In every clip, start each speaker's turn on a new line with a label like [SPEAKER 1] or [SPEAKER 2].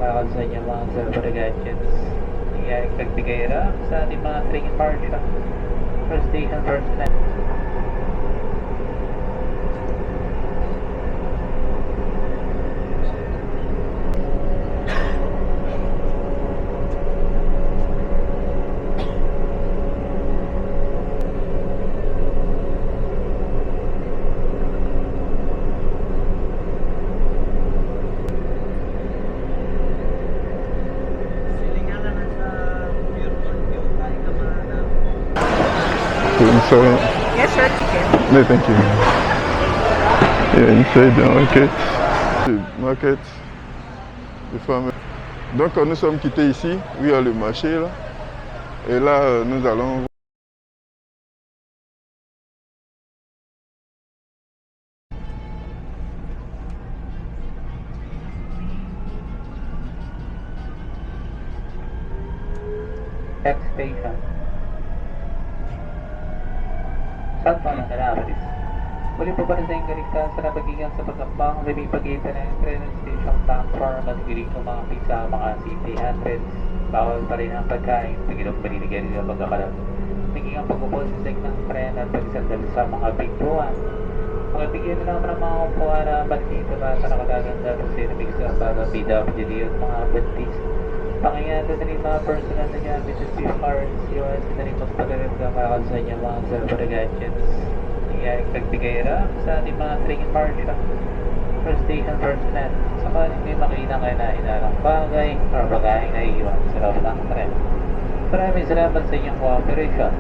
[SPEAKER 1] makakal sa inyong mga cellphone gadgets. Nangyaring pagbigay ra sa ating mga train marcha. First station personnel.
[SPEAKER 2] Sorry.
[SPEAKER 3] Yes, sir, chicken.
[SPEAKER 2] No, thank you. Yeah, inside the market. Market. Les femmes. Donc, nous sommes quittés ici. Oui, à le marché là. Et là, nous allons.
[SPEAKER 1] Next station. San Juan ng Canaveris. Muli po para sa inyong kaligtasan sa nabagigan sa pagkambang lumipag-itan ng train station platform at giling kumapit sa mga CT-100s. Bawal pa rin ang pagkain, pagilong paninigyan ng pagkakalam. Naging ang pag-upos sa ng tren at pagsandal sa mga bigbuan. Mga bigyan na naman ang mga upuan na magdito ba sa nakagaganda sa sinamig sa para PWD at mga buntis. Pangingatan na rin mga personal na gamit sa SIM cards, US na rin magpagalit na makakal sa inyong mga cellphone gadgets. Nangyaring pagbigay ra sa ating mga train marcha. First station personnel. Sakaling may makita kayo na inalang bagay o bagay na iiwan sa loob ng tren. Maraming salamat sa inyong cooperation.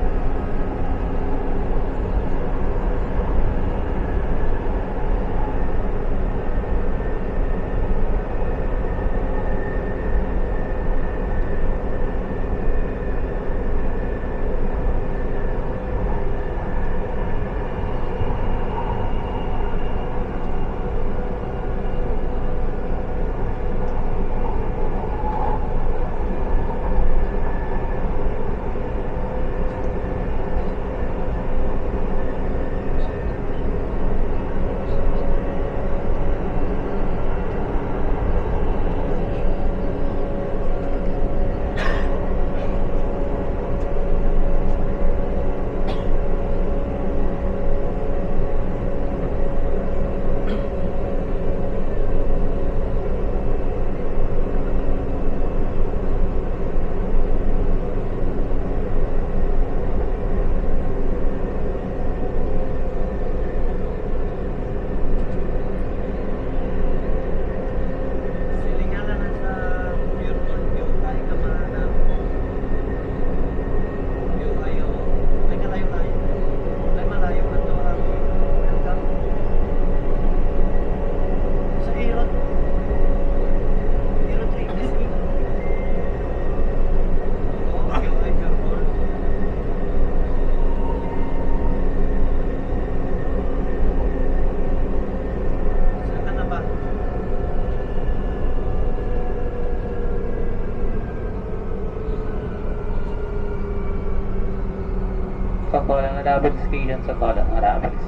[SPEAKER 1] Sa Tolang Canaveris Station sa Tolang Canaveris.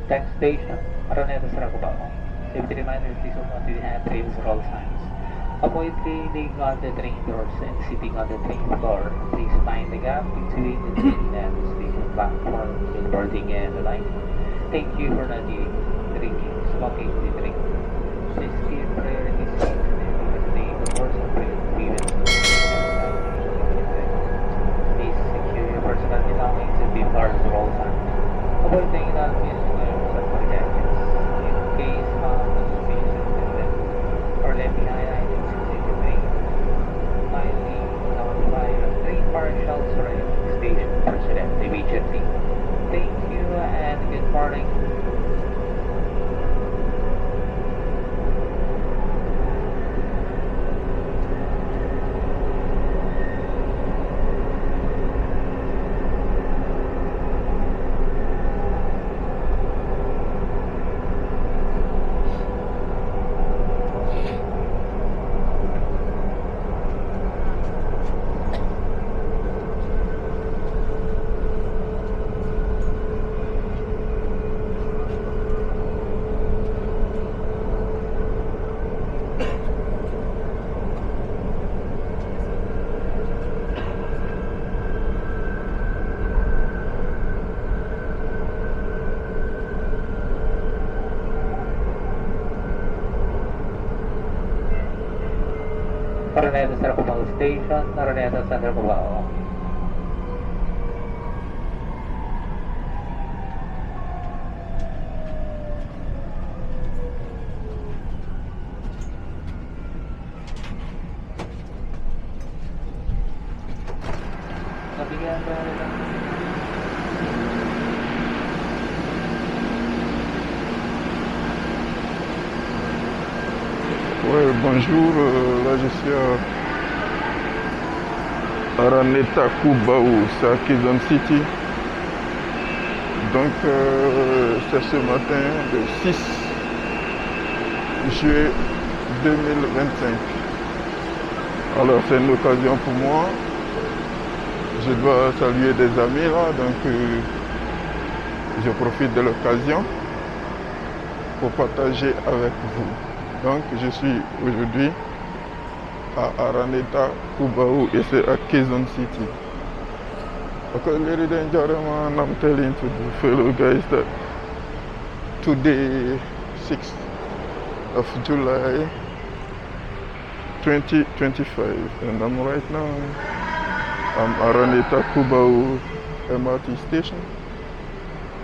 [SPEAKER 1] Next station, Araneta Saragubao. Safety reminders, please hold on to the handrails at all times. Avoid leaning on the train doors and sitting on the train floor. Please find the gap between the train and the station platform when boarding and the line. Thank you for not eating, drinking, smoking the train. Please give priority seats and the doors are prevents. Please secure your personal belongings and be part at all times. Avoid taking out or left behind items in the train. Finally, Commercial Station President immediately. Thank you and good morning. Araneta Central Cubao Station, Araneta Central Cubao. Nabigyan ba nila?
[SPEAKER 2] Ouais, bonjour, là je suis à Araneta Cubao, c'est à Quezon City. Donc c'est ce matin le 6 juillet 2025. Alors c'est une occasion pour moi. Je dois saluer des amis là, donc je profite de l'occasion pour partager avec vous. Donc je suis aujourd'hui à Araneta Cubao et c'est à Quezon City. Okay, ladies and gentlemen, I'm telling to the fellow guys that today 6th of July 2025 and I'm right now Araneta Cubao MRT station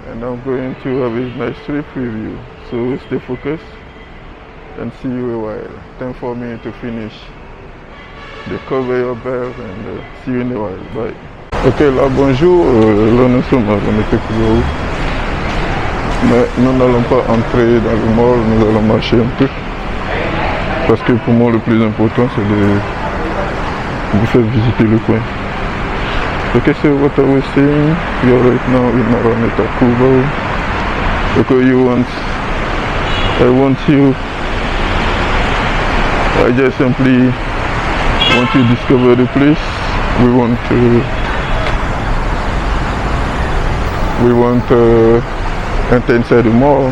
[SPEAKER 2] and I'm going to have a nice trip with you, so stay focused and see you a while. Time for me to finish the conveyor belt and see you in a while. Bye. Ok, là bonjour, là nous sommes à Araneta Cubao, mais nous n'allons pas entrer dans le mall, nous allons marcher un peu parce que pour moi le plus important c'est de vous faire visiter le coin. Okay, so what I was saying, we are right now in Araneta Cubao. Okay, I just simply want to discover the place. We want to enter inside the mall.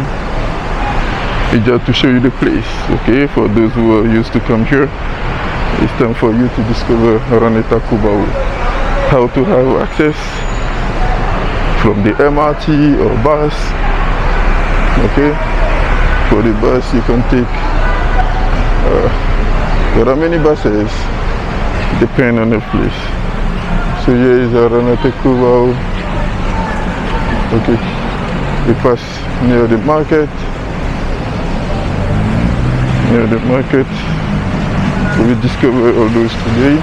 [SPEAKER 2] It's just to show you the place, okay? For those who are used to come here, it's time for you to discover Araneta Cubao. How to have access from the MRT or bus, okay? For the bus you can take, there are many buses depending on the place. So here is Araneta Cubao. Okay, we pass near the market, we discover all those today.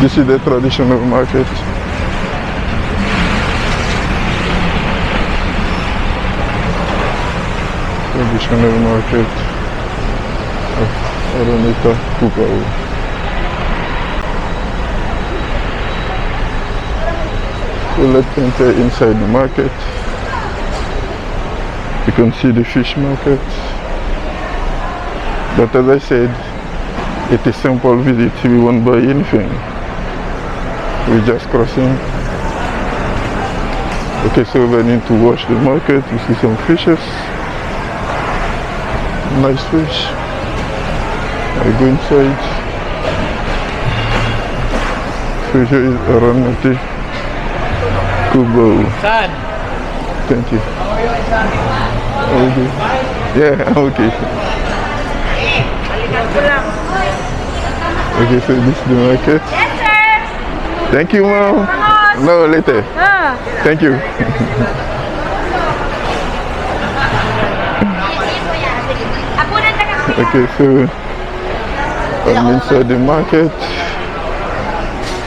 [SPEAKER 2] This is the traditional market. Traditional market of Araneta Cubao. So let's enter inside the market. You can see the fish market. But as I said, it is simple visit. We won't buy anything. We're just crossing. Okay, so we need to watch the market. You see some fishes. Nice fish. I go inside. So here is Araneta Cubao. Thank you. Okay. Yeah, I'm okay. Okay, so this is the market.
[SPEAKER 3] Yes, sir.
[SPEAKER 2] Thank you, ma'am. No, later. Thank you. Okay, so I'm inside the market.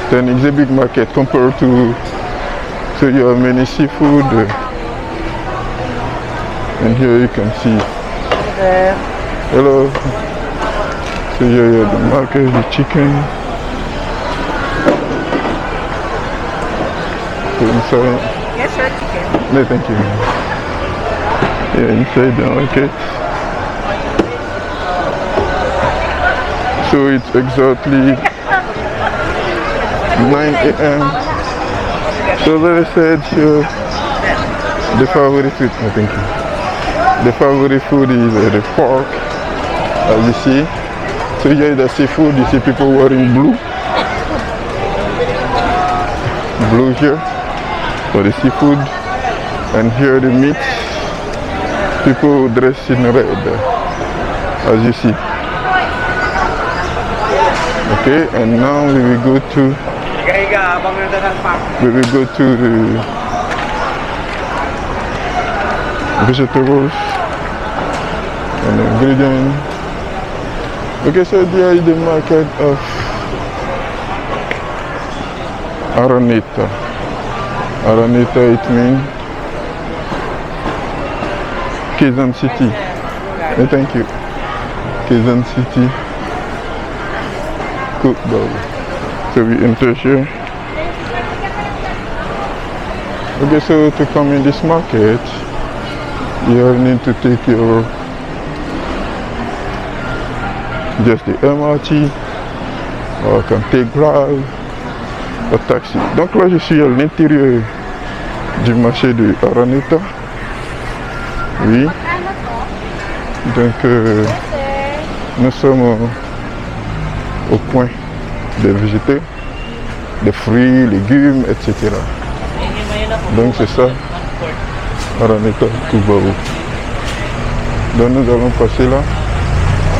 [SPEAKER 2] then it's a big market compared to, so you have many seafood. And here you can see. Hello. So here you have the market, the chicken. So inside.
[SPEAKER 3] Yes, sir, chicken.
[SPEAKER 2] No, thank you. Yeah, inside the market. So it's exactly 9 a.m. So as I said, the favorite food, no, thank you. The favorite food is the pork, as you see. So here the seafood, you see people wearing blue. Blue here for the seafood. And here the meat, people dressed in red, as you see. Okay, and now we will go to the vegetables and ingredients. Okay, so there is the market of Araneta. Araneta, it means Quezon City. Thank you. Quezon City. Cubao. So we enter here. Okay, so to come in this market, you need to take your just the MRT, or you can take Grab or taxi. Donc là je suis à l'intérieur du marché de Araneta. Oui. Donc nous sommes au point des végétaux, des fruits, légumes, etc. Donc c'est ça, Araneta Cubao. Donc nous allons passer là,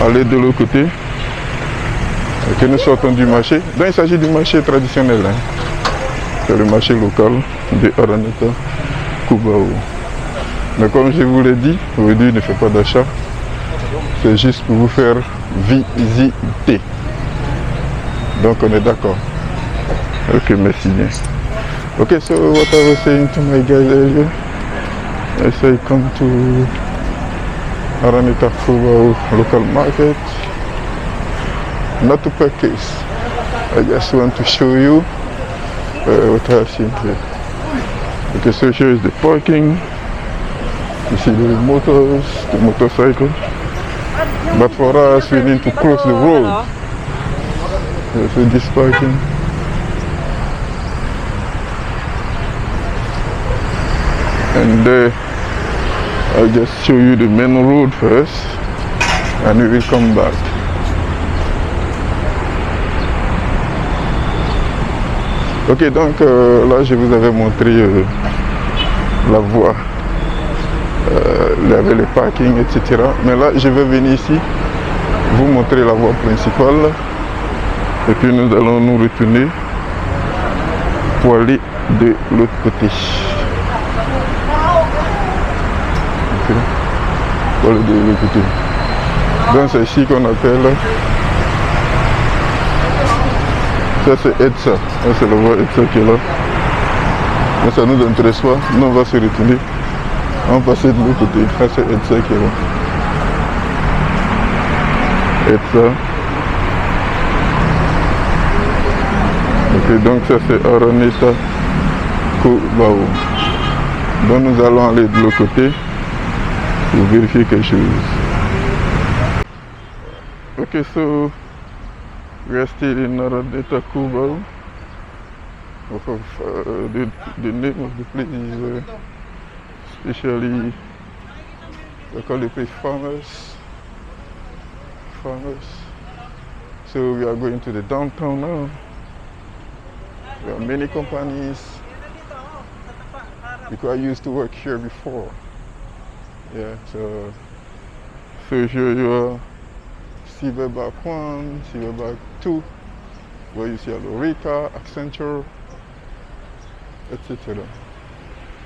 [SPEAKER 2] aller de l'autre côté, et que nous sortons du marché. Donc il s'agit du marché traditionnel, hein. C'est le marché local de Araneta Cubao. Mais comme je vous l'ai dit, aujourd'hui ne faites pas d'achat, c'est juste pour vous faire visiter. Donc on est d'accord. Ok, merci bien. Okay, so what I was saying to my guys earlier, I say come to Araneta Cubao local market. Not to purchase, I just want to show you what I have seen here. Okay, so here is the parking. You see the motors, the motorcycle. But for us, we need to cross the road. So this parking. And I'll just show you the main road first, and we will come back. Ok, donc là je vous avais montré la voie, il y avait le parking, etc. Mais là je vais venir ici, vous montrer la voie principale, et puis nous allons nous retourner pour aller de l'autre côté. Okay. Pour aller de l'autre côté. Donc c'est ici qu'on appelle, ça c'est EDSA, c'est la voie EDSA qui est là. Mais ça nous intéresse pas, nous on va se retourner, on va passer de l'autre côté, ça c'est EDSA qui est là. EDSA. Ok, donc ça c'est Araneta Cubao. Donc nous allons aller de l'autre côté pour vérifier quelque chose. Ok, so we are still in Araneta Cubao. The name of the place is especially, they call the place Farmers. So we are going to the downtown now. There are many companies, because I used to work here before. Yeah, so here you are, Silverback 1, Silverback 2, where you see Alorica, Accenture, etc.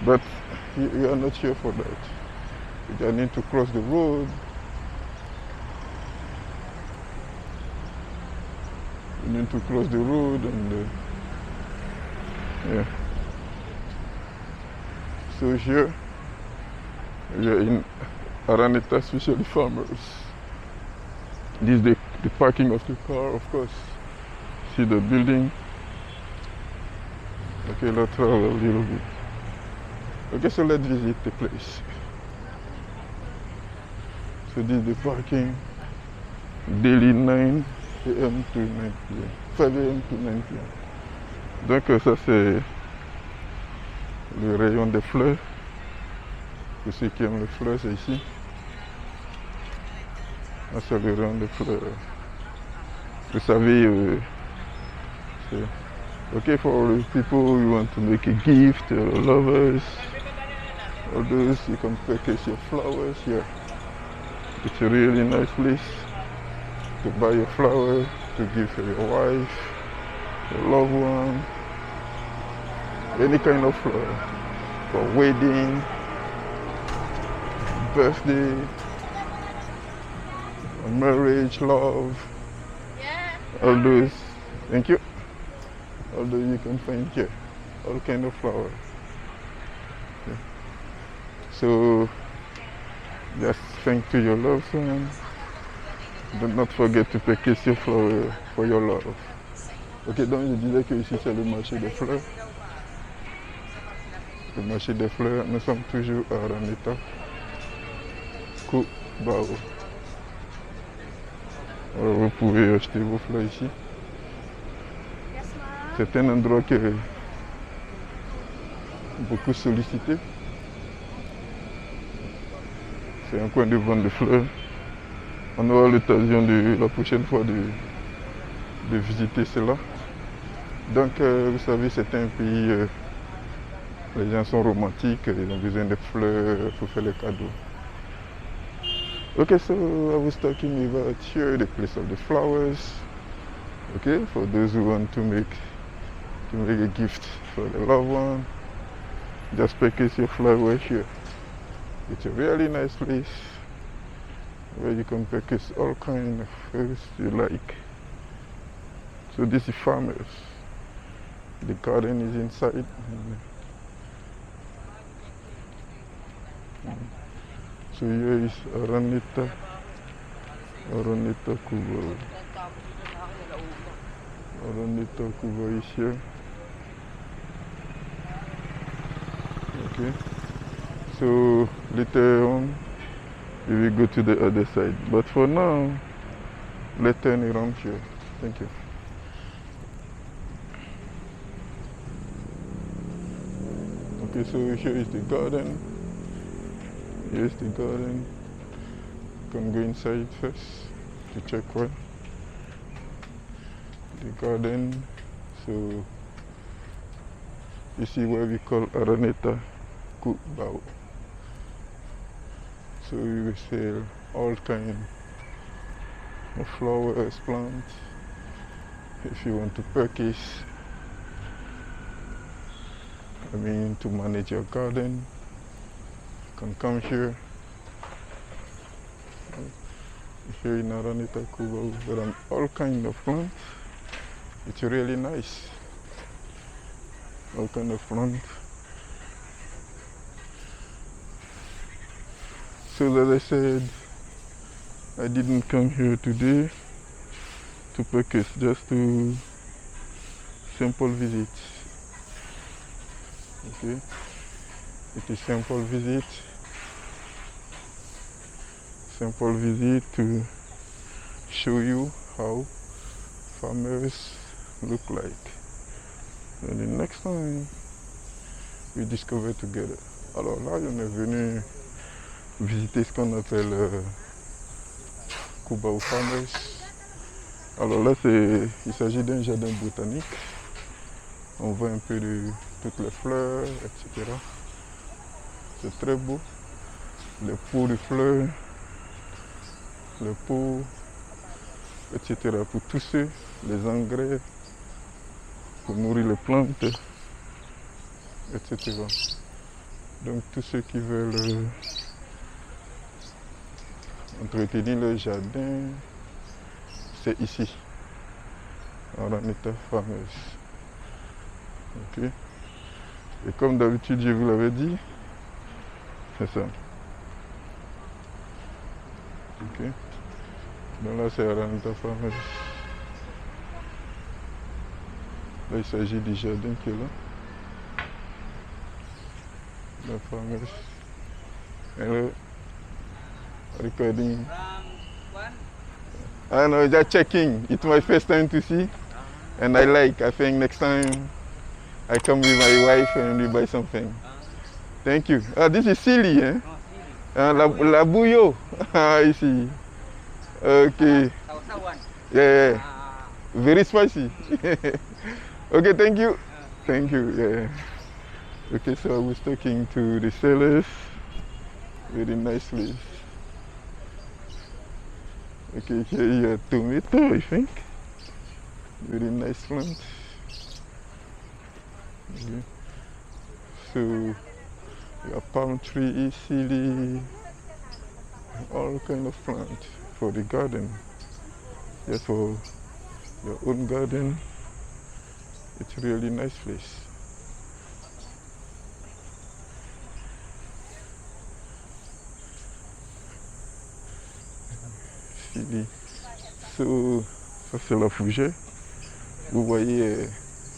[SPEAKER 2] But you are not here for that. You just need to cross the road. You need to cross the road and Yeah. So here we are in Araneta, especially farmers. This is the parking of the car, of course. See the building. Okay, let's travel a little bit. Okay, so let's visit the place. So this is the parking. Daily 9 a.m. to 9 p.m. 5 a.m. to 9 p.m. Donc ça c'est le rayon des fleurs. Pour ceux qui aiment les fleurs, c'est ici. Là c'est le rayon des fleurs. Vous savez, c'est okay for the people who want to make a gift, lovers, all those, you can purchase your flowers here. It's a really nice place to buy your flower, to give to your wife, your loved one, any kind of flower, for wedding, birthday, marriage, love, all those. Thank you. All those you can find here, all kind of flowers. Okay. So just thank to your loved one. Do not forget to purchase your flower for your love. Ok, donc je disais que ici c'est le marché des fleurs. Le marché des fleurs, nous sommes toujours à Araneta, Cubao. Alors vous pouvez acheter vos fleurs ici. C'est un endroit qui est beaucoup sollicité. C'est un coin de vente de fleurs. On aura l'occasion la prochaine fois de visiter cela. Donc vous savez, c'est un pays, les gens sont romantiques, ils ont besoin de fleurs pour faire les cadeaux. Okay, so I was talking about here the place of the flowers. Okay, for those who want to make a gift for the loved one, just purchase your flower here. It's a really nice place where you can purchase all kinds of flowers you like. So this is farmers. The garden is inside. So here is Araneta Cubao. Araneta Cubao is here. Okay. So later on we will go to the other side. But for now, let's turn around here. Thank you. Okay, so here is the garden. Here's the garden. You can go inside first to check one. The garden. So you see what we call Araneta Cubao. So we will sell all kinds of flowers, plants. If you want to purchase, to manage your garden, you can come here. Here in Araneta Cubao, there are all kinds of plants. It's really nice. All kinds of plants. So as I said, I didn't come here today to purchase, just to simple visit. Okay, it is simple visit to show you how farmers look like. And the next time we discover together. Alors là, on est venu visiter ce qu'on appelle Cubao Farmers. Alors là, il s'agit d'un jardin botanique. On voit un peu de toutes les fleurs, etc. C'est très beau. Les pots de fleurs, les pots, etc. Pour tous ceux, les engrais, pour nourrir les plantes, etc. Donc tous ceux qui veulent entretenir leur jardin, c'est ici, Araneta Farmers. Okay. Et comme d'habitude, je vous l'avais dit, c'est ça. Ok. Donc là, c'est Araneta Farmers. Là, il s'agit du jardin qui est là. The farmers. Hello. Recording. I know, just checking. It's my first time to see. And I think next time I come with my wife and we buy something. Thank you. Ah, this is silly, eh? La bouillot. Ah, ici. Okay. Yeah. Very spicy. Okay, thank you. Thank you. Yeah. Okay, so I was talking to the sellers. Very nice place. Okay, here you have tomato, I think. Very nice plant. Okay. So you have palm tree, silly, all kind of plant for the garden. Just for your own garden. It's a really nice place. So, ça c'est la fougère. Vous voyez,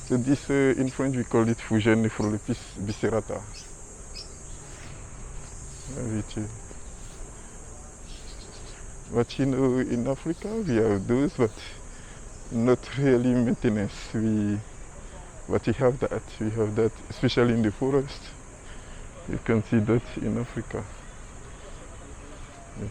[SPEAKER 2] this in French we call it fougère Nephrolepis bicerata. But you know, in Africa we have those, but not really maintenance. But we have that, especially in the forest. You can see that in Africa. Yeah.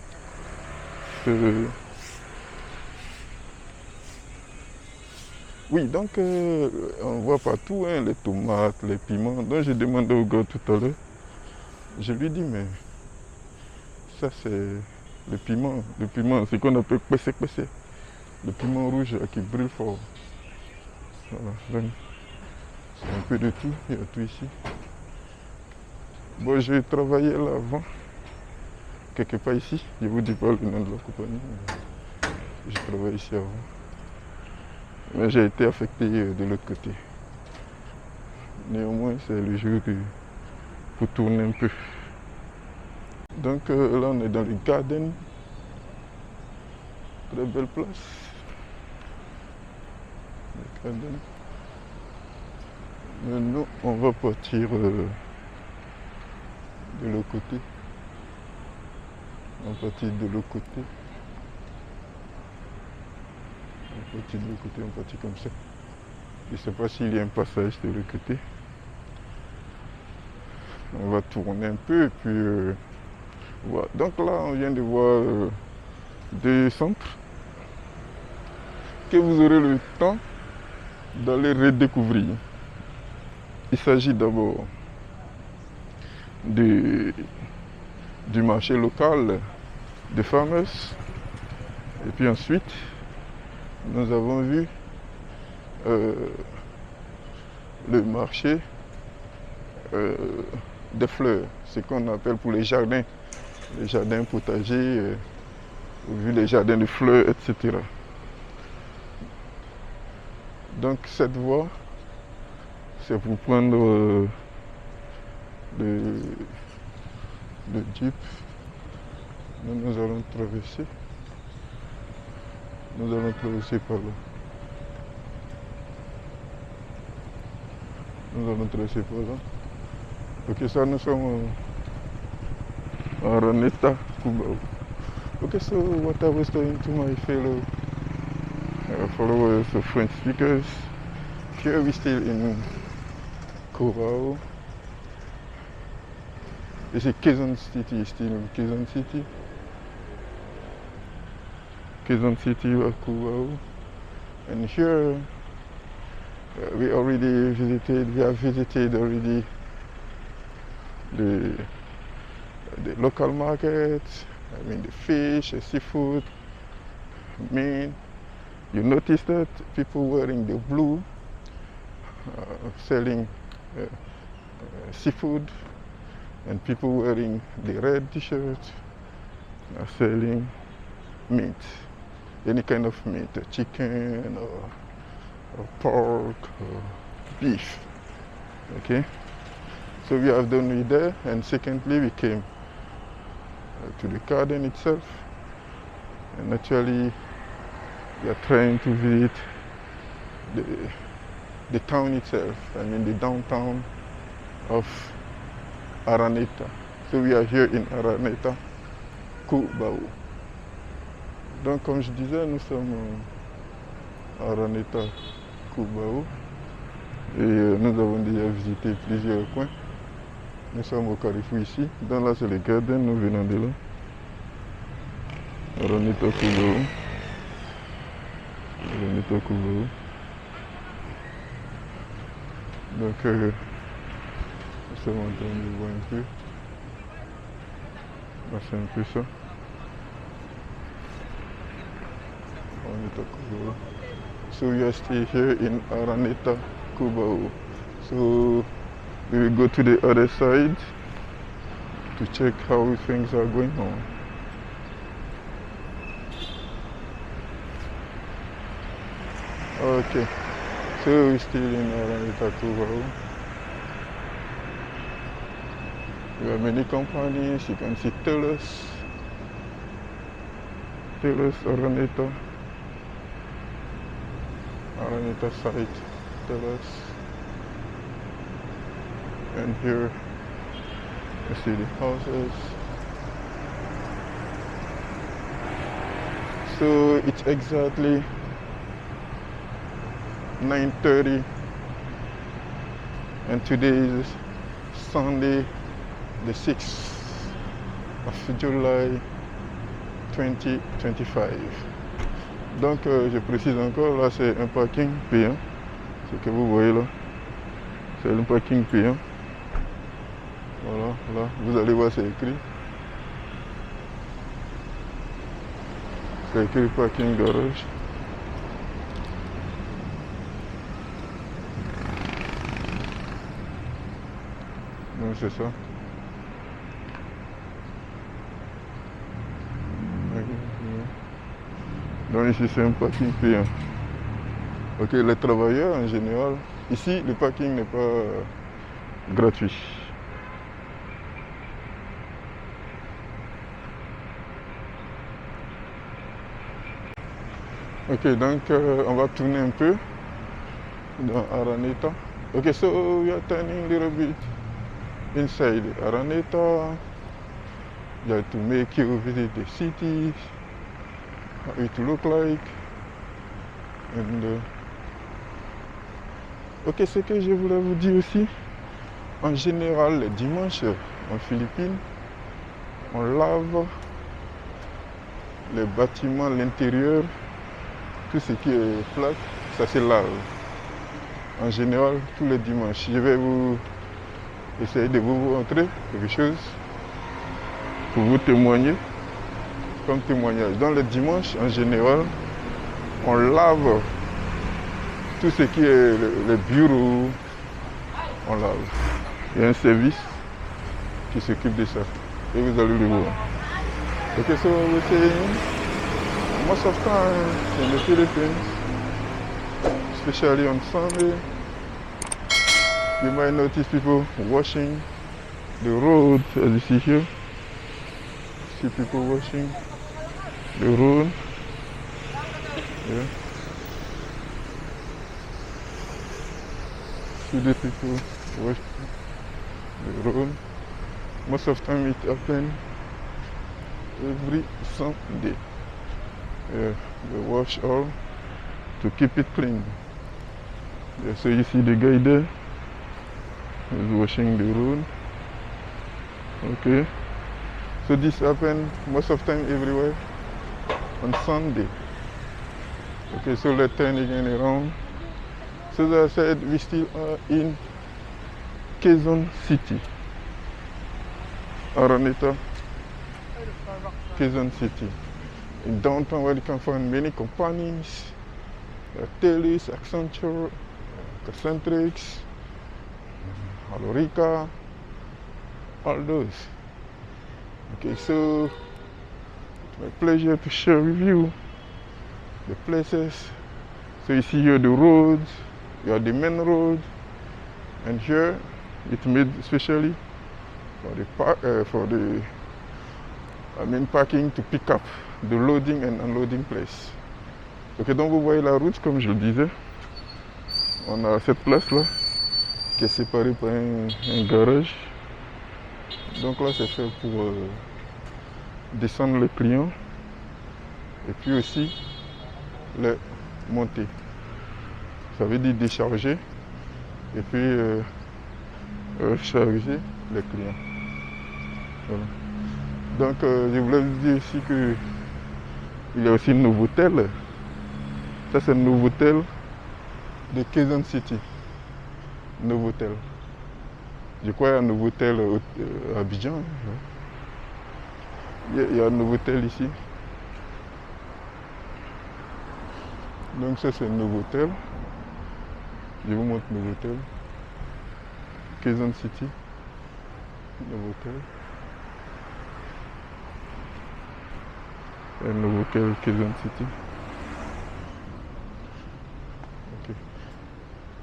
[SPEAKER 2] Oui, donc on voit partout hein, les tomates, les piments. Donc j'ai demandé au gars tout à l'heure, je lui dis mais ça c'est le piment c'est qu'on appelle pessé. Le piment rouge qui brûle fort. Voilà, donc c'est un peu de tout, il y a tout ici. Bon, j'ai travaillé là avant, quelque part ici, je vous dis pas le nom de la compagnie, mais j'ai travaillé ici avant. Mais j'ai été affecté de l'autre côté. Néanmoins, c'est le jour pour tourner un peu. Donc là, on est dans le garden. Très belle place. Le garden. Maintenant, on va partir de l'autre côté. On va partir de l'autre côté. On partit de l'autre côté, on partit comme ça. Je ne sais pas s'il y a un passage de l'autre côté. On va tourner un peu et puis voilà. Donc là on vient de voir deux centres que vous aurez le temps d'aller redécouvrir. Il s'agit d'abord du marché local des farmers et puis ensuite nous avons vu le marché des fleurs, ce qu'on appelle pour les jardins potagers, vu les jardins de fleurs, etc. Donc cette voie, c'est pour prendre le jeep. Nous allons traverser. Nous allons traverser par là. Ok, ça nous sommes en Araneta, Cuba. Ok, so what I was saying to my fellow followers of French speakers, here we still in Curaçao. It's a Quezon City, still in Quezon City. Quezon City, Curaçao. And here we have visited already the local markets, I mean the fish, the seafood, meat. You notice that people wearing the blue, selling seafood, and people wearing the red t-shirt are selling meat, any kind of meat, chicken or pork or beef. Okay, So we have done with there, and secondly we came to the garden itself, and actually we are trying to visit the town itself, I mean the downtown of Araneta. So we are here in Araneta, Cubao. Donc comme je disais, nous sommes à Araneta, Cubao, et nous avons déjà visité plusieurs coins. Nous sommes au carrefour ici, dans là c'est le garden, nous venons de là. Araneta, Cubao. Araneta, Cubao. Donc nous sommes en train de voir un peu. Là, c'est un peu ça. Araneta, Cubao. So we are still here in Araneta, Cubao. So we will go to the other side to check how things are going on. Okay, so we're still in Araneta, Cubao. We have many companies. You can see Telus, Araneta site, Telus. And here you see the houses. So it's exactly 9:30 and today is Sunday the 6th of July 2025. Donc je précise encore, là c'est un parking payant, ce que vous voyez là, c'est un parking payant. Voilà, là, vous allez voir, c'est écrit. C'est écrit parking garage. Donc c'est ça. Donc ici c'est un parking payant. Ok, les travailleurs en général, ici le parking n'est pas gratuit. Ok, donc on va tourner un peu dans Araneta. Ok, so we are turning a little bit inside Araneta. Just to make you visit the city, how it look like. And ok, ce que je voulais vous dire aussi, en général les dimanches en Philippines, on lave les bâtiments, l'intérieur. Tout ce qui est plaque, ça se lave. En général, tous les dimanches. Je vais vous essayer de vous montrer quelque chose pour vous témoigner, comme témoignage. Dans le dimanche, en général, on lave tout ce qui est les bureaux, on lave. Il y a un service qui s'occupe de ça. Et vous allez le voir. Ok, so we're saying, most of time in the Philippines, especially on Sunday, you might notice people washing the road, as you see here. See people washing the road. Yeah. See the people washing the road. Most of the time it happens every Sunday. Yeah, they wash all to keep it clean. Yeah, so you see the guy there is washing the road. Okay. So this happens most of the time everywhere on Sunday. Okay, so let's turn again around. So as I said, we still are in Quezon City. Araneta, Quezon City. In downtown where you can find many companies, Telus, Accenture, Concentrix, Alorica, all those. Okay, so it's my pleasure to share with you the places. So you see here the roads, you have the main road, and here It's made especially for the parking to pick up the loading and unloading place. Ok, donc vous voyez la route, comme je le disais. On a cette place-là qui est séparée par un garage. Donc là, c'est fait pour descendre les clients et puis aussi les monter. Ça veut dire décharger et puis recharger les clients. Voilà. Donc je voulais vous dire aussi qu'il y a aussi une Novotel. Ça c'est une Novotel de Quezon City. Novotel. Je crois qu'il y a un Novotel à Abidjan. Il y a un Novotel ici. Donc ça c'est un Novotel. Je vous montre Novotel. Quezon City. Novotel. Un Novotel Quezon City. Okay.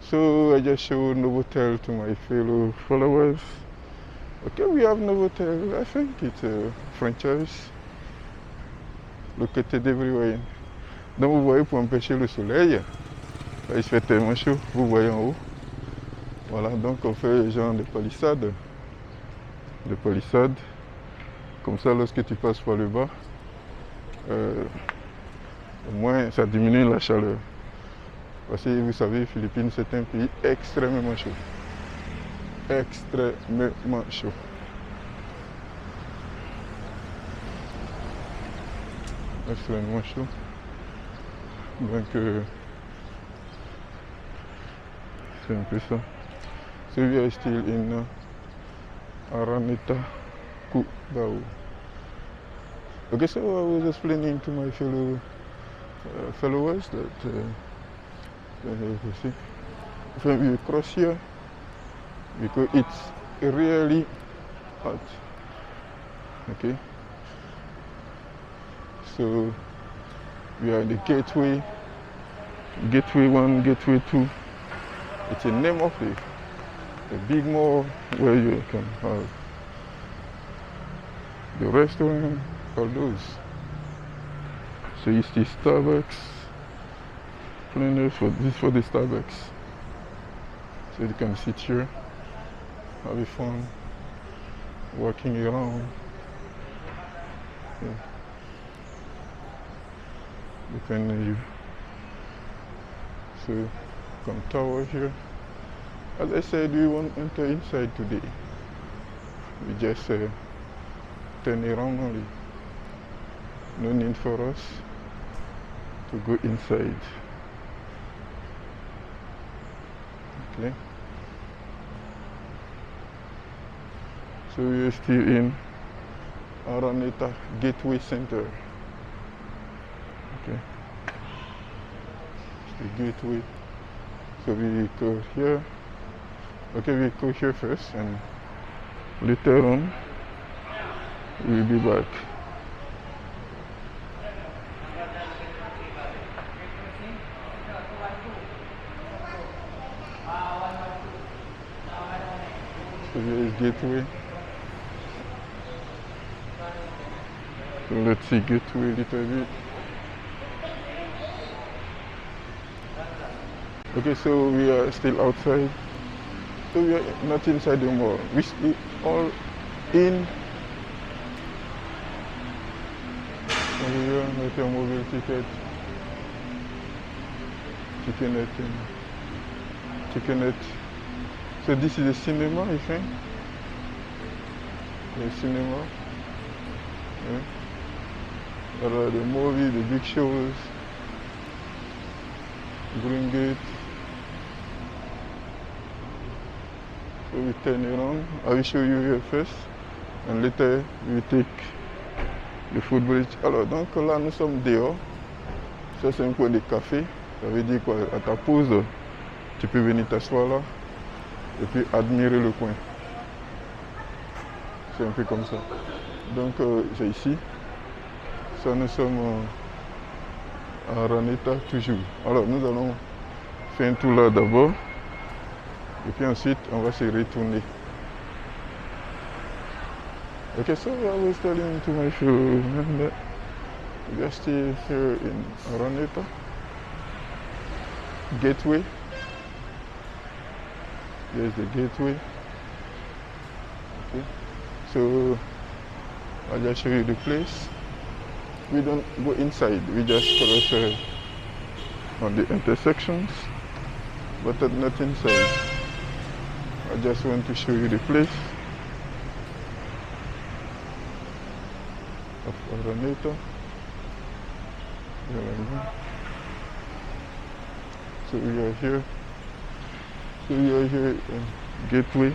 [SPEAKER 2] So I just showed Novotel to my fellow followers. Okay, we have Novotel. I think it's a franchise located everywhere. Donc vous voyez, pour empêcher le soleil, il fait tellement chaud, vous voyez en haut. Voilà, donc on fait genre des palissades. Des palissades. Comme ça, lorsque tu passes par le bas, au moins ça diminue la chaleur. Parce que vous savez, les Philippines, c'est un pays extrêmement chaud. Extrêmement chaud. Extrêmement chaud. Donc, c'est un peu ça. So we are still in Araneta Cubao. Okay, so I was explaining to my followers that you see, when we cross here, because it's really hot. Okay, so we are in the gateway 1, gateway 2. It's the name of the big mall where you can have the restaurant, all those. So you see Starbucks, this for the Starbucks. So you can sit here, have fun, walking around. Yeah. Depending on you. So come tower here. As I said, we won't enter inside today. We just turn around only. No need for us to go inside. Okay. So we are still in Araneta Gateway Center. Okay. It's the gateway. So we go here. Okay, we go here first and later on we'll be back. So here is gateway. So let's see gateway a little bit. Okay, so we are still outside. So we are not inside the mall. We still all in. Over here, with your mobile ticket. Chickenet. So this is the cinema, I think. The cinema. Yeah. There are the movie, the big shows. Green Gate. So we turn around. I will show you here first. And later we take le foot bridge. Alors donc là nous sommes dehors. Ça c'est un coin de café. Ça veut dire quoi? À ta pause, tu peux venir t'asseoir là et puis admirer le coin. C'est un peu comme ça. Donc c'est ici. Ça nous sommes à Araneta toujours. Alors nous allons faire un tour là d'abord. Et puis ensuite, on va se retourner. Okay, so I was telling to my children that we are still here in Araneta Gateway. There's the gateway. Okay. So I'll just show you the place. We don't go inside, we just cross on the intersections, but not inside. I just want to show you the place of Araneta. So we are here. So we are here in Gateway.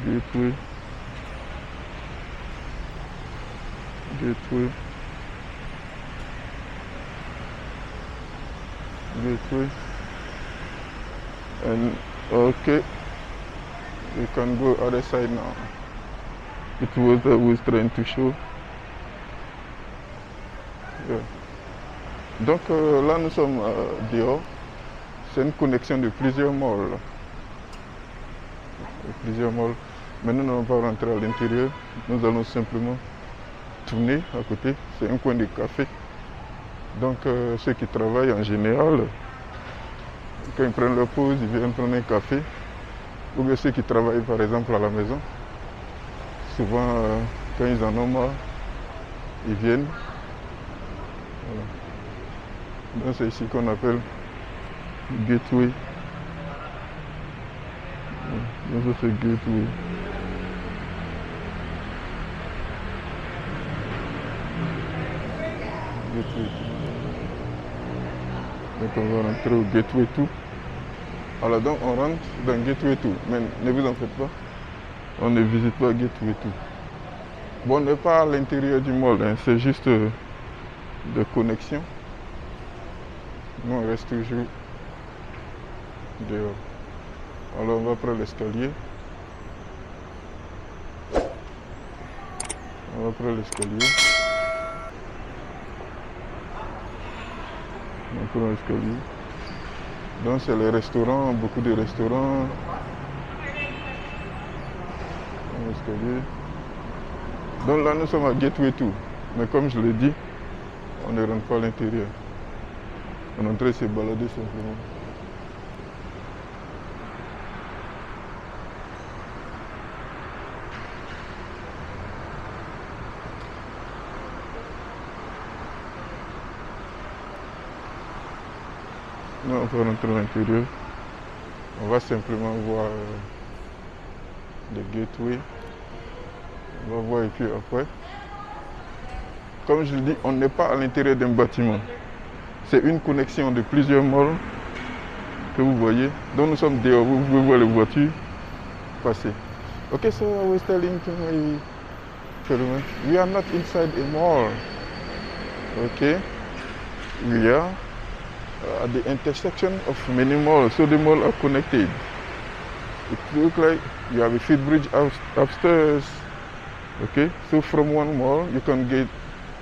[SPEAKER 2] Gateway. Gateway. Gateway. And okay, we can go other side now. It was I was trying to show. Yeah. Donc là nous sommes dehors. C'est une connexion de plusieurs malls. Plusieurs malls. Mais nous n'allons pas rentrer à l'intérieur. Nous allons simplement tourner à côté. C'est un coin de café. Donc ceux qui travaillent en général, quand ils prennent leur pause, ils viennent prendre un café. Ou bien ceux qui travaillent par exemple à la maison. Souvent quand ils en ont marre, ils viennent. Voilà. Donc c'est ici qu'on appelle Gateway. Donc ça c'est Gateway. Gateway. Donc on va rentrer au Gateway 2. Alors donc on rentre dans Gateway 2. Mais ne vous en faites pas. On ne visite pas Gateway 2. Bon, on n'est pas à l'intérieur du mall, hein, c'est juste de connexion. Nous on reste toujours dehors. Alors on va prendre l'escalier. On va prendre l'escalier. On prend l'escalier. Donc c'est les restaurants, beaucoup de restaurants. L'escalier. Donc là nous sommes à Gateway 2. Mais comme je l'ai dit, on ne rentre pas à l'intérieur. On est en train de se balader simplement. Non, on peut rentrer à l'intérieur. On va simplement voir le gateway. On va voir et puis après. Comme je le dis, on n'est pas à l'intérieur d'un bâtiment. C'est une connexion de plusieurs malls que vous voyez. Donc nous sommes dehors, vous pouvez voir les voitures passer. Okay, so I was telling to my children, we are not inside a mall. Okay, we are at the intersection of many malls, so the malls are connected. It looks like you have a footbridge upstairs. Okay, so from one mall you can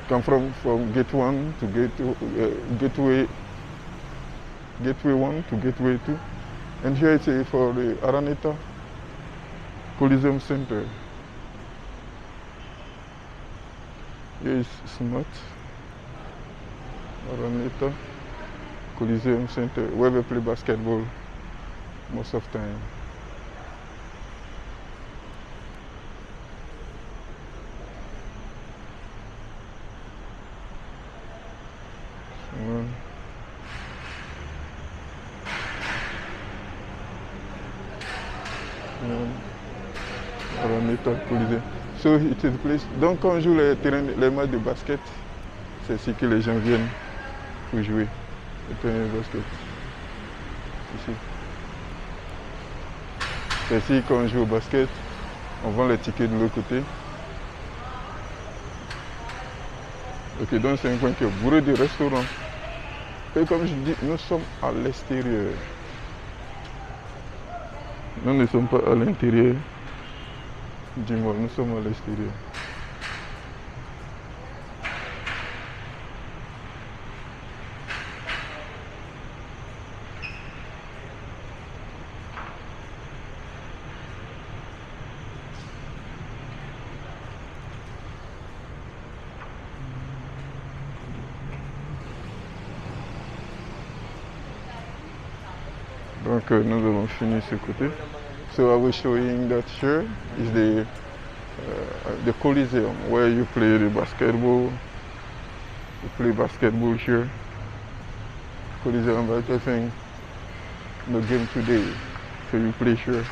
[SPEAKER 2] come from gate 1 to gateway 1 to gateway 2, and here it's for the Araneta Coliseum Center. Here is Smart Araneta Coliseum Center, where we play basketball most of the time. Araneta Coliseum. So it is place. Donc quand on joue les matchs de basket, c'est ici que les gens viennent pour jouer. Le terrain de basket. Ici. C'est ici quand on joue au basket, on vend les tickets de l'autre côté. Ok, donc c'est un coin qui est bourré de restaurants. Et comme je dis, nous sommes à l'extérieur. Nous ne sommes pas à l'intérieur du mall, nous sommes à l'extérieur. Donc nous avons fini ce côté. So I was showing that here is the Coliseum where you play the basketball. You play basketball here. Coliseum, but I think no game today. So you play here.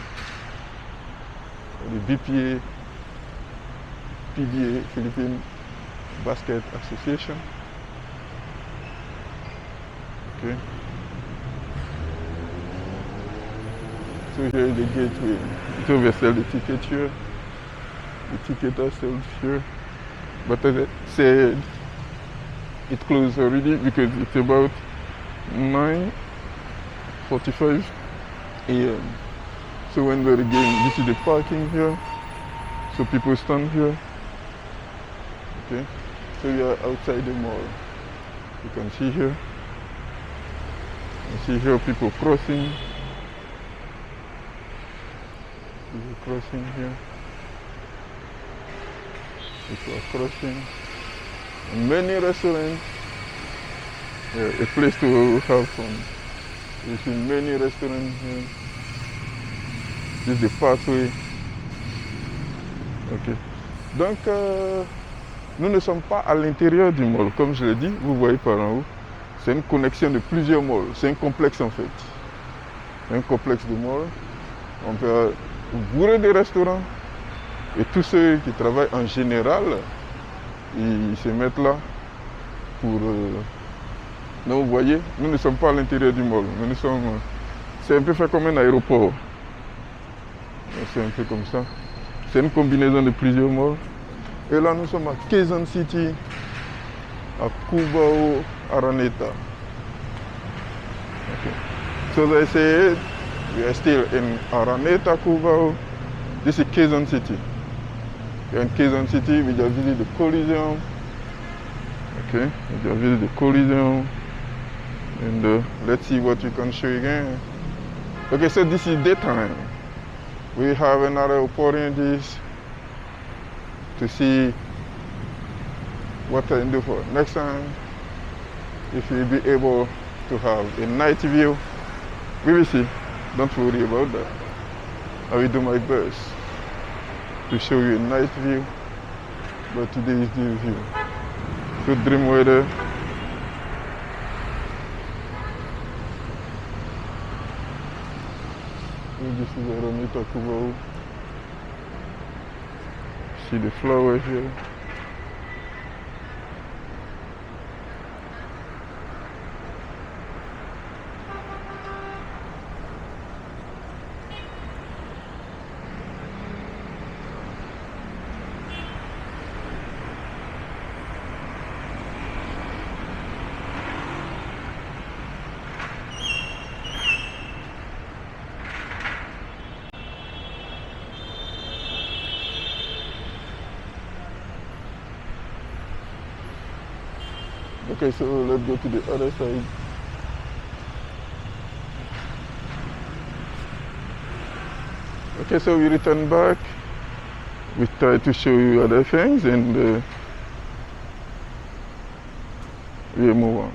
[SPEAKER 2] The BPA, PBA, Philippine Basket Association. Okay. So here is the gateway. So we sell the ticket here. The tickets are sold here. But as I said, it closed already because it's about 9:45 a.m. So when we're again, this is the parking here. So people stand here. Okay. So we are outside the mall. You can see here. You see here people crossing. People crossing here. People are crossing. And many restaurants. Yeah, a place to have fun. You see many restaurants here. This is the pathway. Ok. Donc, nous ne sommes pas à l'intérieur du mall, comme je l'ai dit, vous voyez par en haut. C'est une connexion de plusieurs malls. C'est un complexe en fait. Un complexe de malls. On peut bourrer des restaurants. Et tous ceux qui travaillent en général, ils se mettent là pour... Donc vous voyez, nous ne sommes pas à l'intérieur du mall. Nous sommes... C'est un peu fait comme un aéroport. C'est un peu comme ça. C'est une combinaison de plusieurs malls. Et là, nous sommes à Quezon City, à Cubao, Araneta. Okay. So as I said, we are still in Araneta, Cubao. This is Quezon City. In Quezon City, we just visit the Coliseum. Okay, we just visit the Coliseum. And let's see what we can show again. Okay, so this is daytime. We have another opportunities to see what I can do for next time. If we'll be able to have a night view, we will see. Don't worry about that. I will do my best to show you a night view, but today is the view. So dream weather. This is Araneta Cubao. See the flower here. Okay, so let's go to the other side. Okay, so we return back. We try to show you other things and we move on.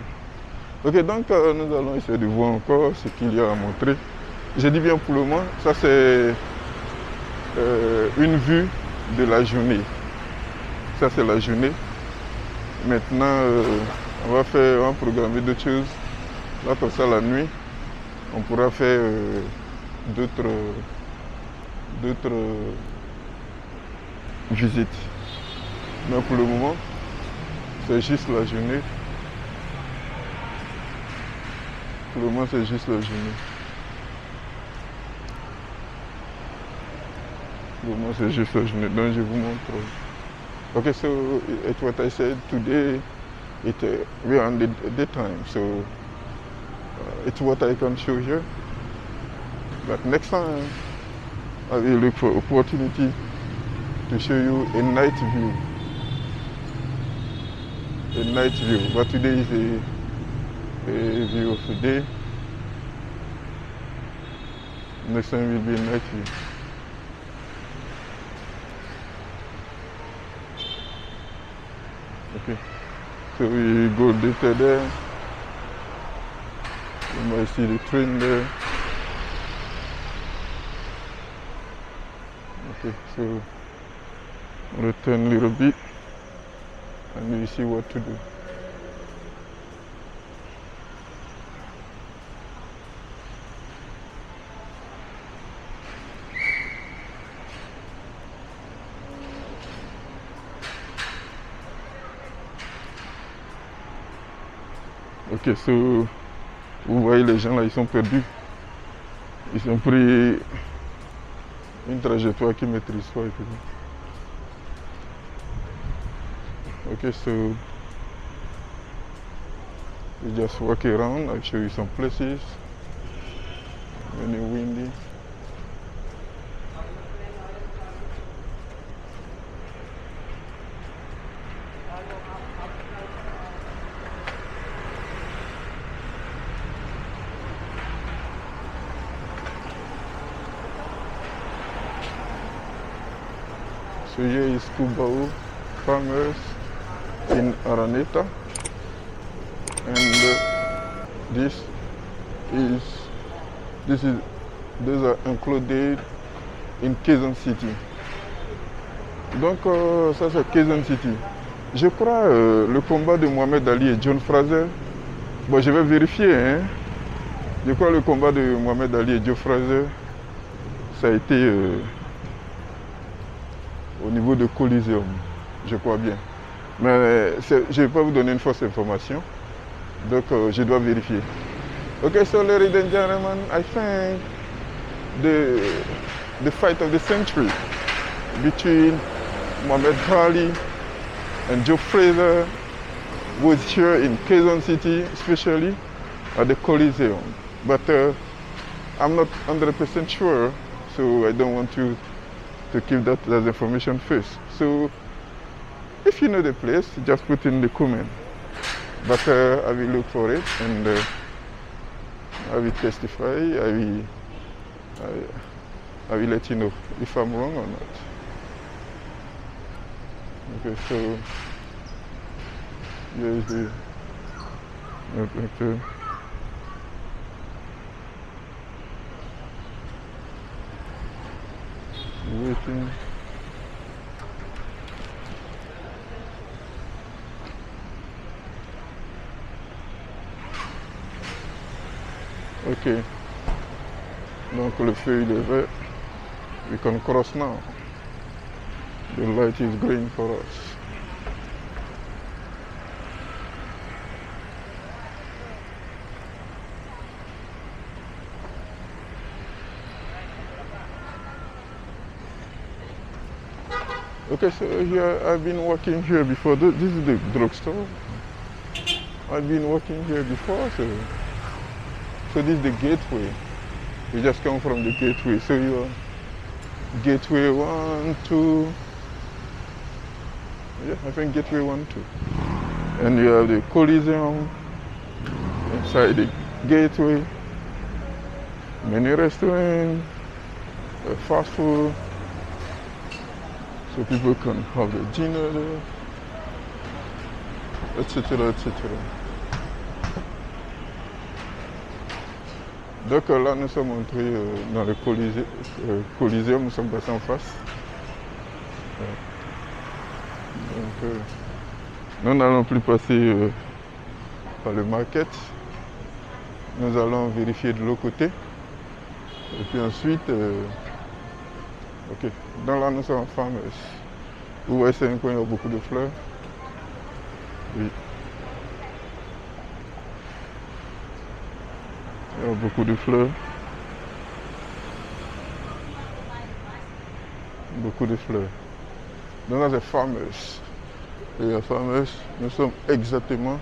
[SPEAKER 2] Ok, donc nous allons essayer de voir encore ce qu'il y a à montrer. Je dis bien pour le moment, ça c'est une vue de la journée. Ça c'est la journée. Maintenant, on va programmer d'autres choses. Là, comme ça, la nuit, on pourra faire d'autres visites. Mais pour le moment, c'est juste la journée. Pour le moment, c'est juste la journée. Pour le moment, c'est juste la journée. Donc, je vous montre. Okay, so it's what I said today. We are on the daytime, so it's what I can show here. But next time, I will look for opportunity to show you a night view. A night view. But today is a view of the day. Next time will be a night view. Okay, so we go later there. You might see the train there. Okay, so return a little bit and we see what to do. Ok, so vous voyez les gens là, ils sont perdus. Ils ont pris une trajectoire qu'ils ne maîtrisent pas. Ok, so we just walk around. I'll show you some places. Many windy. So here is Cubao farmers in Araneta, and these are included in Quezon City. Donc ça c'est Quezon City. Je crois le combat de Mohamed Ali et John Fraser. Bon, je vais vérifier. Hein. Je crois le combat de Mohamed Ali et John Fraser, ça a été au niveau de Coliseum, je crois bien. Mais je ne vais pas vous donner une fausse information, donc je dois vérifier. Okay, so ladies and gentlemen, I think the fight of the century between Muhammad Ali and Joe Frazier was here in Quezon City, especially at the Coliseum. But I'm not 100% sure, so I don't want you to keep that as information first. So if you know the place, just put in the comment. But I will look for it and I will testify. I will let you know if I'm wrong or not. Okay, so here is the okay. Waiting. Okay. Donc le feu il est vert. We can cross now. The light is green for us. Okay, so here I've been working here before. This is the drugstore. I've been working here before, so this is the gateway. You just come from the gateway. So you're gateway 1, 2. Yeah, I think gateway 1, 2. And you have the Coliseum inside the gateway. Many restaurants, fast food. So people can have their dinner there, etc., etc. Donc là, nous sommes entrés dans le Coliseum, nous sommes passés en face. Donc, nous n'allons plus passer par le market. Nous allons vérifier de l'autre côté. Et puis ensuite, ok, dans là nous sommes en farmers. Vous voyez, c'est un coin où il y a beaucoup de fleurs. Oui. Il y a beaucoup de fleurs. Beaucoup de fleurs. Donc là, c'est farmers. Et à farmers, nous sommes exactement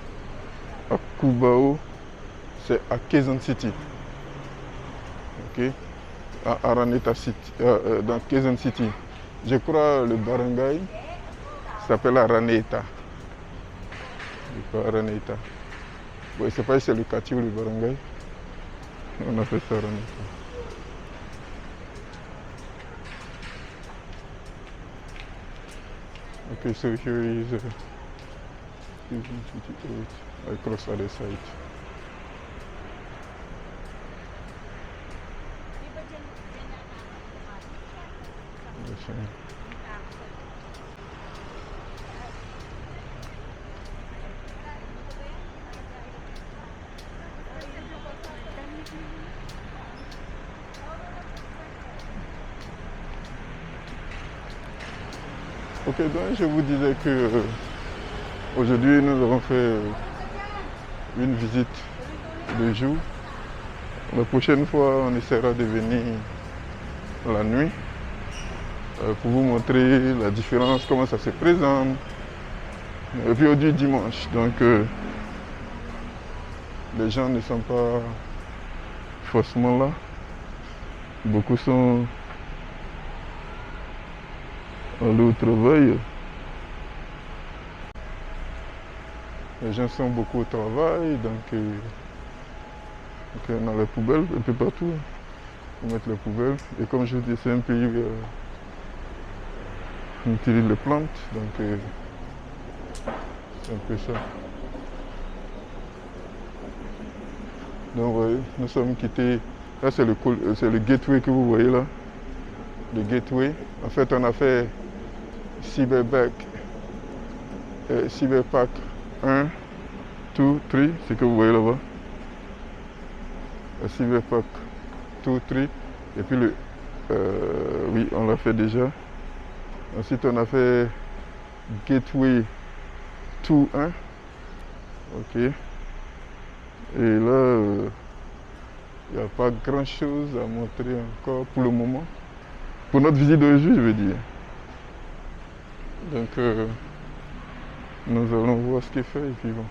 [SPEAKER 2] à Cubao, c'est à Quezon City. Ok. À Araneta City, dans Quezon City. Je crois le barangay s'appelle Araneta. Je crois Araneta. Bon, je ne sais pas si c'est le quartier ou le barangay. On appelle ça Araneta. Okay, so here is Quezon City 8. I cross other side. Ok, donc je vous disais que aujourd'hui nous avons fait une visite de jour. La prochaine fois, on essaiera de venir la nuit pour vous montrer la différence, comment ça se présente. Et puis aujourd'hui dimanche, donc les gens ne sont pas forcément là. Beaucoup sont allés au travail. Les gens sont beaucoup au travail, donc on a les poubelles un peu partout. On met les poubelles. Et comme je dis, c'est un pays où on utilise les plantes, donc c'est un peu ça. Donc vous voyez, nous sommes quittés. Là c'est le gateway que vous voyez là. Le gateway. En fait on a fait Cyberpark 1, 2, 3, c'est que vous voyez là-bas. Cyberpark 2, 3. Et puis oui, on l'a fait déjà. Ensuite on a fait Gateway 2, 1. Ok. Et là, il n'y a pas grand chose à montrer encore pour le moment. Pour notre visite d'aujourd'hui, je veux dire. Donc, nous allons voir ce qu'il fait et puis bon.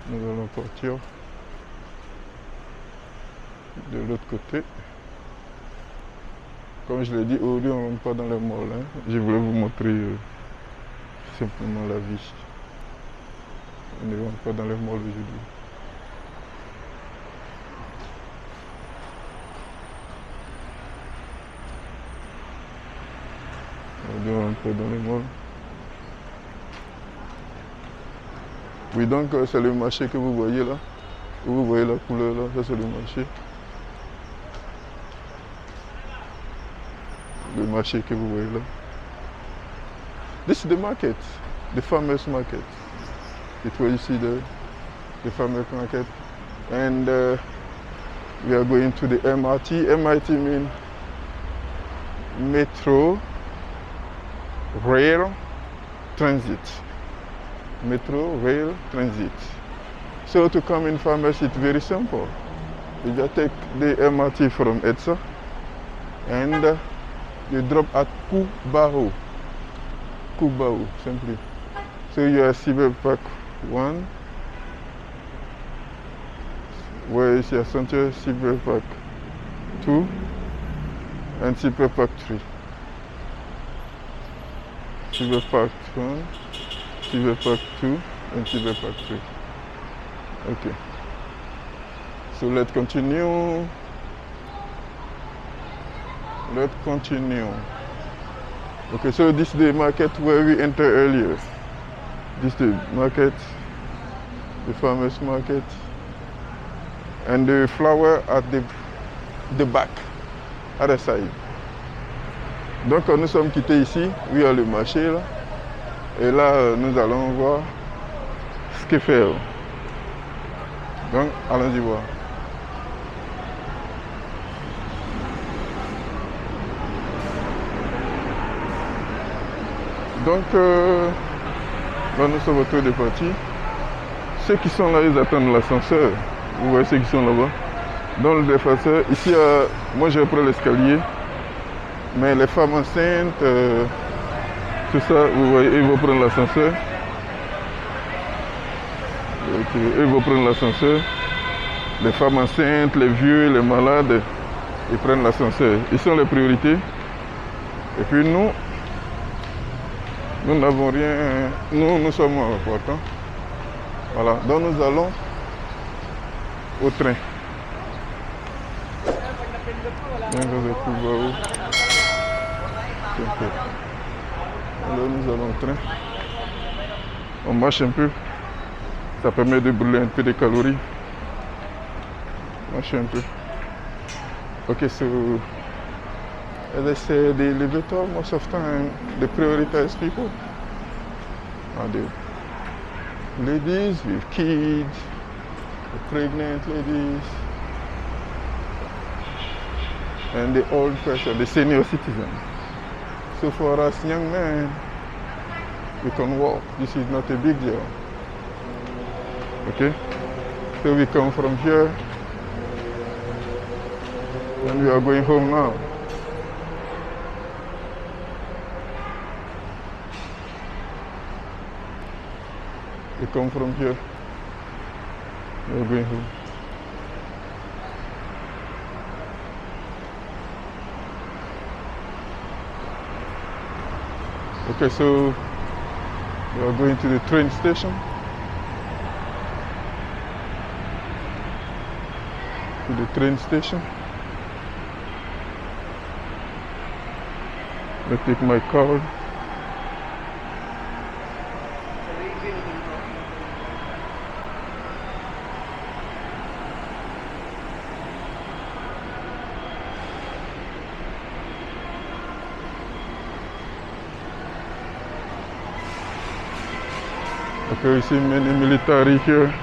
[SPEAKER 2] Nous allons partir de l'autre côté. Comme je l'ai dit, aujourd'hui on ne rentre pas dans les malls. Hein. Je voulais vous montrer simplement la vie. On ne rentre pas dans les malls aujourd'hui. Aujourd'hui on rentre pas dans les malls. Oui, donc c'est le marché que vous voyez là. Vous voyez la couleur là, ça c'est le marché. Le marché que vous voyez là. This is the market, the farmers market. It was you see the farmers market. And we are going to the MRT. MRT means Metro Rail Transit. Metro Rail Transit. So to come in Farmers, it's very simple. You just take the MRT from Edsa and you drop at Cubao. Cubao, simply. So you are Cyberpark 1. Where is your center? Cyberpark 2 and Cyberpark 3. Cyberpark 1, Cyberpark 2 and Cyberpark 3. Okay. So let's continue. Let's continue. Okay, so this is the market where we entered earlier. This is the market, the farmers market, and the flower at the back, other side. Donc nous sommes quittés ici, où il y a le marché là, et là nous allons voir ce qu'il fait. Donc allons-y voir. Donc là nous sommes autour des parties. Ceux qui sont là, ils attendent l'ascenseur. Vous voyez ceux qui sont là-bas. Dans le défenseur, ici, moi je prends l'escalier. Mais les femmes enceintes, tout ça, vous voyez, ils vont prendre l'ascenseur. Okay, ils vont prendre l'ascenseur. Les femmes enceintes, les vieux, les malades, ils prennent l'ascenseur. Ils sont les priorités. Et puis nous n'avons rien, nous sommes à la porte. Hein. Voilà, donc nous allons au train. Donc alors nous allons au train. On marche un peu. Ça permet de brûler un peu de calories. marcher un peu. Okay, so as I said, the elevator most of time they prioritize people are the ladies with kids, the pregnant ladies, and the old person, the senior citizens. So for us young men, we can walk. This is not a big deal. Okay? So we come from here and we are going home now. We come from here. We are going home. Okay, so we are going to the train station. To the train station. I take my card. Okay, you see many military here.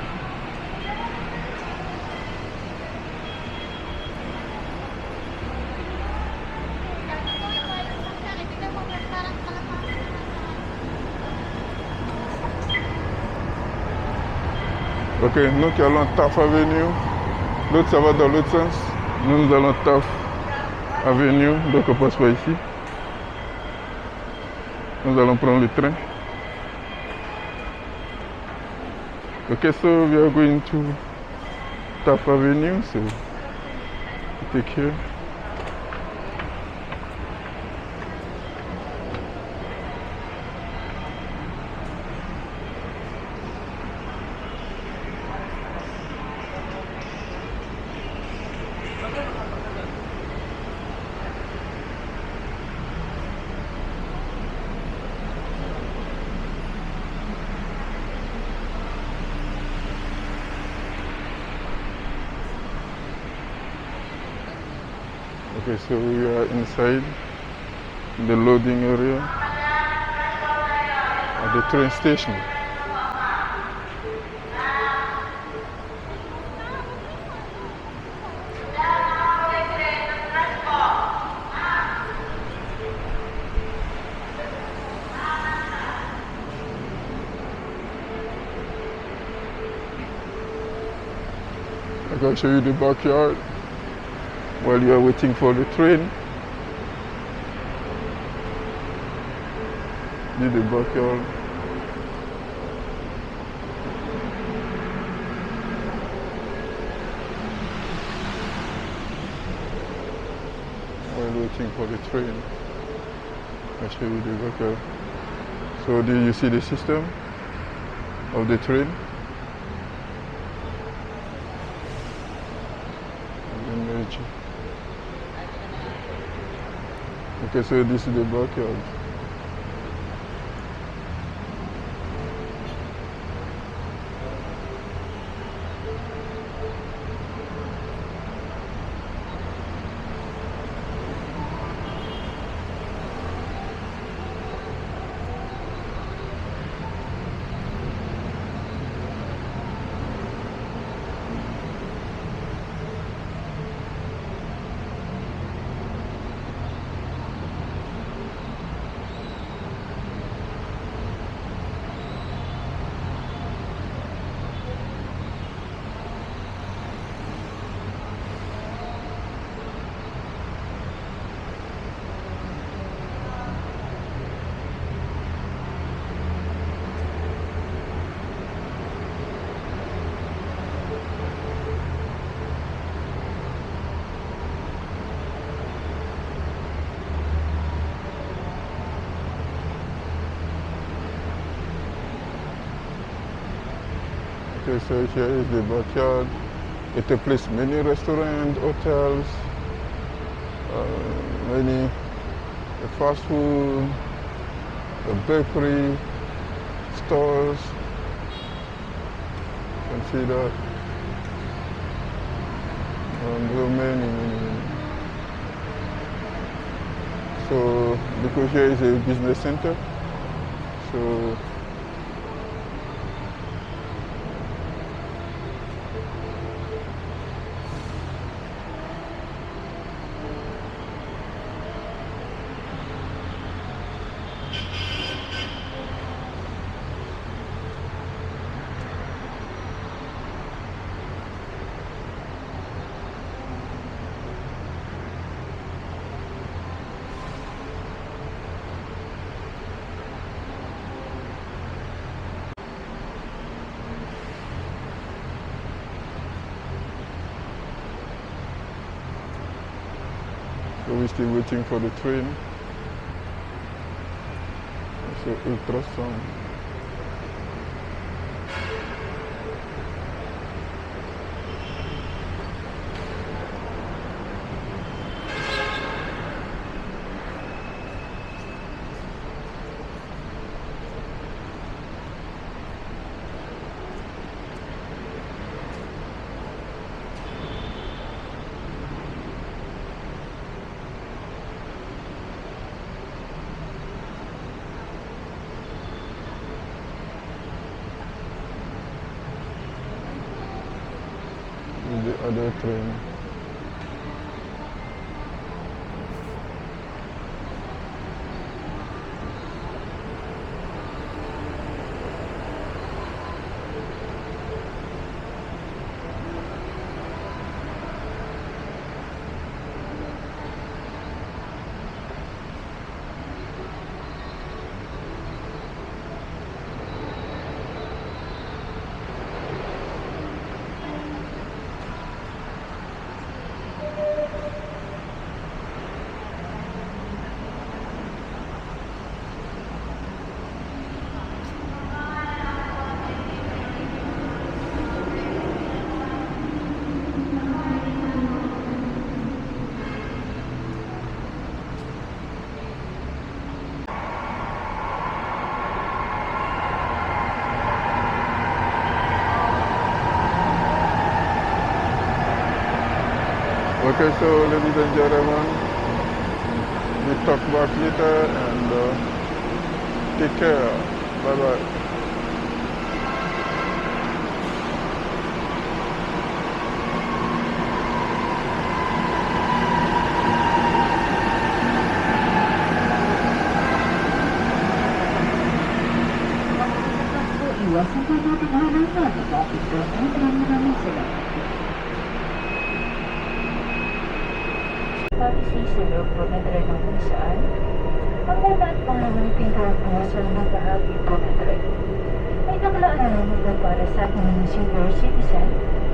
[SPEAKER 2] Ok, nous qui allons Taft Avenue, l'autre ça va dans l'autre sens. Nous allons Taft Avenue, donc on passe pas ici. Nous allons prendre le train. Okay, so we are going to Taft Avenue, so take here. Okay, so we are inside the loading area at the train station. I'm going to show you the backyard while you are waiting for the train. This is the backyard. While waiting for the train, I'll show you the backyard. So do you see the system of the train? Okay, so this is the backyard. Okay, so here is the backyard. It place many restaurants, hotels, many fast food, a bakery, stores. You can see that. There are many, many, many. So because here is a business center, so we're still waiting for the train. So ultrasound. The other train. Okay, so ladies and gentlemen, we talk back later and take care. Bye bye.
[SPEAKER 4] Iwasan po natin halang natin bakit po maraming salamat. Pag-isip sa loob po na tren ng kung saan, ang muna at pangalawang pintuan po sa mga bahagi po na tren ay nakalaan na naman para sa ating mga senior citizen,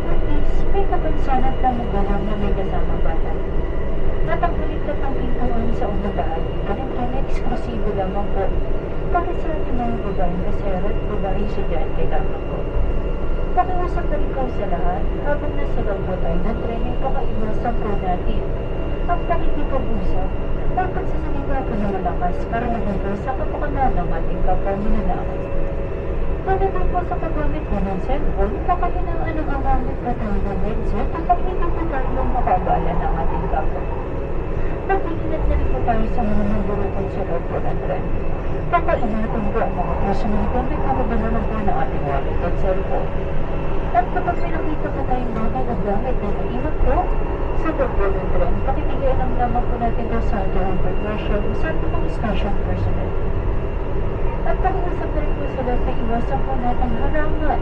[SPEAKER 4] at least may kapansanan na magulang na may kasamang bata. At ang kulit na pintuan sa unang bahagi po ng tren ay eksklusibo lamang po para sa ating mga babaeng kasero at babaeng estudyante lamang po. Pakiusap na rin po sa lahat habang nasa loob po tayo ng tren ay pakaiwasan po natin ang pakikipag-usap at pagsasalita po ng malakas para maganda sa kapakanan ng ating kapwa minanakit. Pagdating po sa paggamit po ng cellphone, pakahinaan ng agamit po tayo ng headset at pakita po tayong makabala ng ating kapwa. Nag-iingat na rin po tayo sa mga nagburukod sa loob po ng tren. Pakainatan po ang mga personal kung may kababalaman po ng ating wallet at cellphone. At kapag may nakita po tayong bagay na gamit na naiwan po sa loob po ng tren, pakibigyan ang lamang po natin daw sa ating commercial o sa ating mga station personnel. At pakiusap na rin po sa lahat na iwasan po natin harangan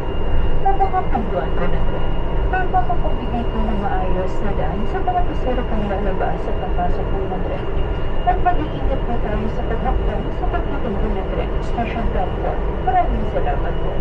[SPEAKER 4] na mga pintuan po ng tren para makapagbigay po ng maayos na daan sa mga pasero pang lalabas at papasok po ng tren. At mag-iingat po tayo sa paghakbang sa pagtutuloy ng tren station platform. Maraming salamat po.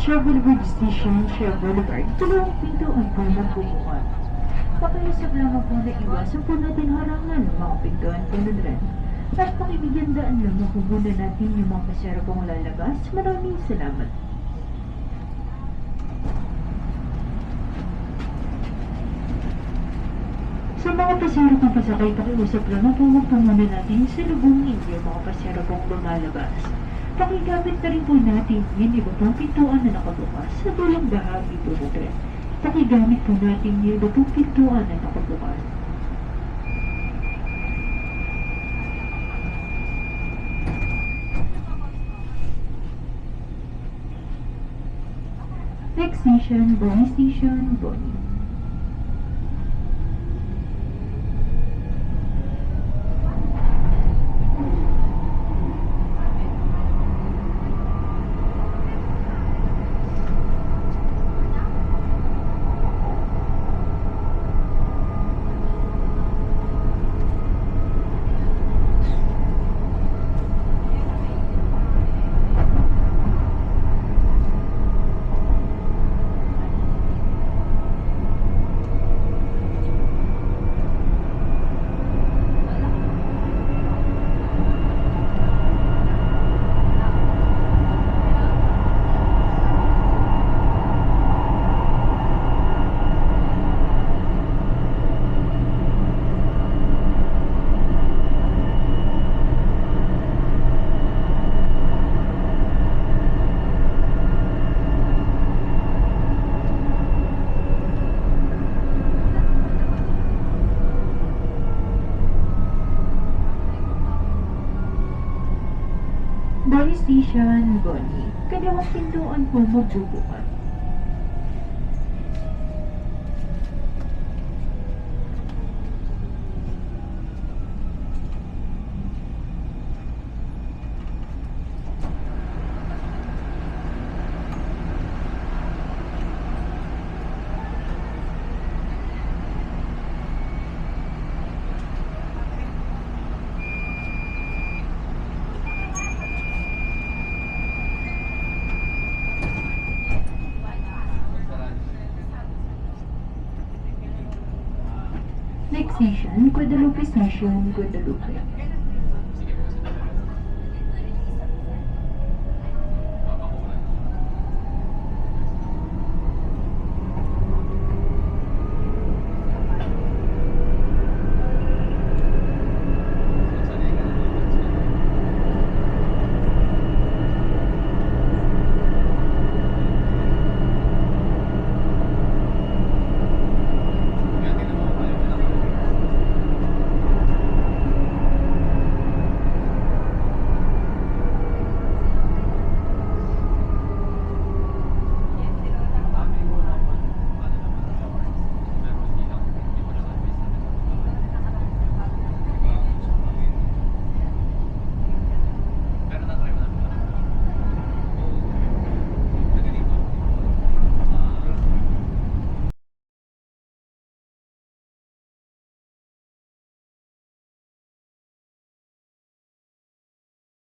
[SPEAKER 4] Share Boulevard Station, Share Boulevard, dalawang pintuan po magbubukas. Pakiusap lamang po na iwasan po natin harangan ng mga pintuan po na rin. At pakibigyan daan lamang po muna natin yung mga pasero pong lalabas. Maraming salamat. Sa mga pasero pong pasakay, pakiusap lamang po muna natin sa lubungin yung mga pasero pong lumalabas. Pakigamit na rin po natin yung iba pong pintuan na nakabukas sa dulang bahagi po na rin. Pakigamit po natin yung iba pong pintuan na nakabukas. Next station, Bonnie Station, Bonnie. Bonnie Station, Bonnie. Dalawang pintuan po magbubukas. Next station, Guadalupe Station, Guadalupe.